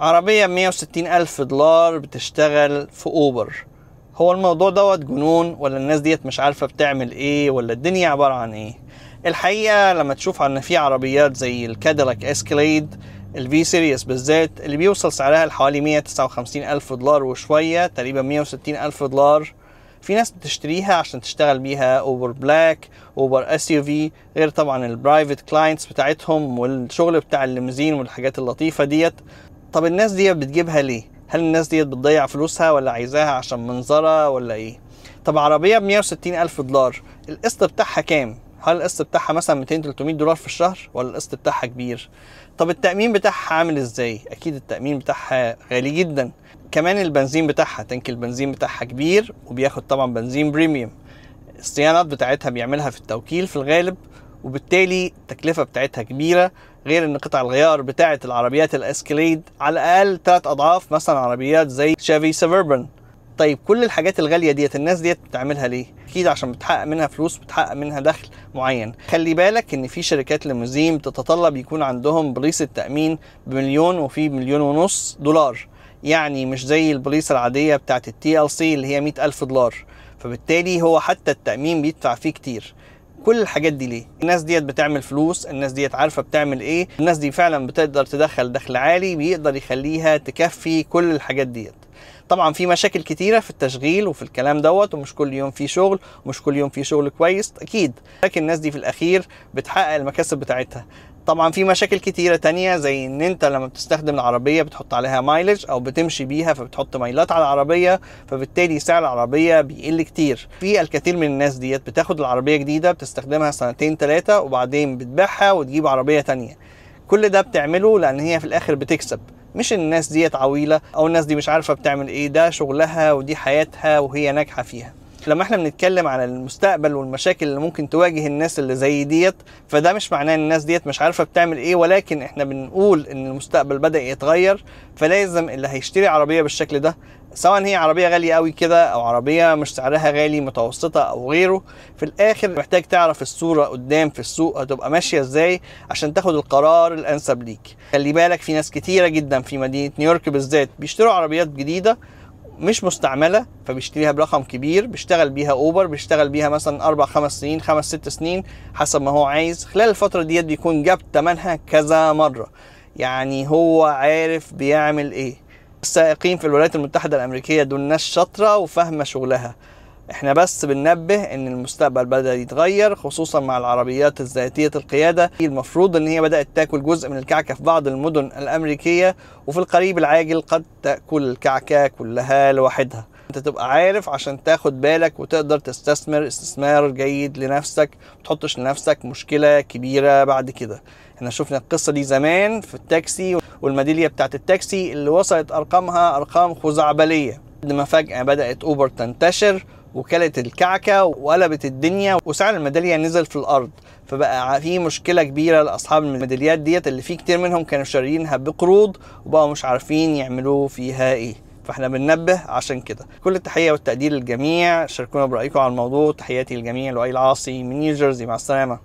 عربية ب160,000 دولار بتشتغل في اوبر. هو الموضوع دوت جنون، ولا الناس ديت مش عارفة بتعمل ايه، ولا الدنيا عبارة عن ايه؟ الحقيقة لما تشوف ان في عربيات زي الكاديلاك اسكاليد الفي سيريس بالذات اللي بيوصل سعرها لحوالي 159,000 دولار وشوية، تقريبا 160,000 دولار، في ناس بتشتريها عشان تشتغل بيها اوبر بلاك، اوبر اس يو في، غير طبعا البرايفت كلاينتس بتاعتهم والشغل بتاع الليموزين والحاجات اللطيفة ديت. طب الناس ديت بتجيبها ليه؟ هل الناس ديت بتضيع فلوسها، ولا عايزاها عشان منظرة، ولا ايه؟ طب عربية ب160,000 دولار، القسط بتاعها كام؟ هل القسط بتاعها مثلا 200-300 دولار في الشهر، ولا القسط بتاعها كبير؟ طب التأمين بتاعها عامل ازاي؟ اكيد التأمين بتاعها غالي جدا. كمان البنزين بتاعها، تانك البنزين بتاعها كبير وبياخد طبعا بنزين بريميوم. الصيانات بتاعتها بيعملها في التوكيل في الغالب، وبالتالي التكلفة بتاعتها كبيرة، غير ان قطع الغيار بتاعة العربيات الاسكليد على الاقل 3 اضعاف مثلا عربيات زي شيفي سوبربان. طيب كل الحاجات الغالية ديت الناس ديت بتعملها ليه؟ اكيد عشان بتحقق منها فلوس، بتحقق منها دخل معين. خلي بالك ان في شركات ليموزين بتتطلب يكون عندهم بوليصة تأمين بمليون وفي $1,500,000، يعني مش زي البوليصة العادية بتاعة الTLC اللي هي 100,000 دولار. فبالتالي هو حتى التأمين بيدفع فيه كتير. كل الحاجات دي ليه؟ الناس ديت بتعمل فلوس، الناس ديت عارفة بتعمل ايه، الناس دي فعلا بتقدر تدخل دخل عالي بيقدر يخليها تكفي كل الحاجات ديت. طبعا في مشاكل كتيرة في التشغيل وفي الكلام دوت، ومش كل يوم في شغل، ومش كل يوم في شغل كويس اكيد، لكن الناس دي في الاخير بتحقق المكاسب بتاعتها. طبعا في مشاكل كتيرة تانية، زي ان انت لما بتستخدم العربية بتحط عليها مايلج او بتمشي بيها، فبتحط مايلات على العربية، فبالتالي سعر العربية بيقل كتير. في الكثير من الناس ديت بتاخد العربية جديدة بتستخدمها 2-3 وبعدين بتبيعها وتجيب عربية تانية. كل ده بتعمله لان هي في الاخر بتكسب، مش الناس ديت عويلة او الناس دي مش عارفة بتعمل ايه. ده شغلها ودي حياتها وهي ناجحة فيها. لما احنا بنتكلم على المستقبل والمشاكل اللي ممكن تواجه الناس اللي زي ديت، فده مش معناه ان الناس ديت مش عارفة بتعمل ايه، ولكن احنا بنقول ان المستقبل بدأ يتغير. فلازم اللي هيشتري عربية بالشكل ده، سواء هي عربية غالية قوي كده او عربية مش سعرها غالي متوسطة او غيره، في الاخر محتاج تعرف الصورة قدام في السوق هتبقى ماشية ازاي عشان تاخد القرار الانسب ليك. خلي بالك في ناس كتيرة جدا في مدينة نيويورك بالذات بيشتروا عربيات جديدة مش مستعملة، فبيشتريها برقم كبير، بيشتغل بيها اوبر، بيشتغل بيها مثلا 4-5 سنين 5-6 سنين حسب ما هو عايز. خلال الفترة ديت بيكون جاب تمنها كذا مرة، يعني هو عارف بيعمل ايه. السائقين في الولايات المتحدة الامريكية دول ناس شاطرة وفاهمة شغلها. احنا بس بننبه ان المستقبل بدأ يتغير، خصوصا مع العربيات الذاتية القيادة. المفروض ان هي بدأت تاكل جزء من الكعكة في بعض المدن الامريكية، وفي القريب العاجل قد تأكل الكعكة كلها لوحدها. انت تبقى عارف عشان تاخد بالك وتقدر تستثمر استثمار جيد لنفسك، متحطش لنفسك مشكلة كبيرة بعد كده. احنا شفنا القصة دي زمان في التاكسي والميدالية بتاعت التاكسي اللي وصلت ارقامها ارقام خزعبلية، لما فجأة بدأت اوبر تنتشر وكلت الكعكة وقلبت الدنيا وسعر الميدالية نزل في الأرض. فبقى في مشكلة كبيرة لأصحاب الميداليات ديت، اللي فيه كتير منهم كانوا شاريينها بقروض وبقوا مش عارفين يعملوا فيها ايه. فاحنا بننبه عشان كده. كل التحية والتقدير للجميع، شاركونا برأيكم على الموضوع. تحياتي للجميع، لؤي العاصي من نيوجيرسي، مع السلامة.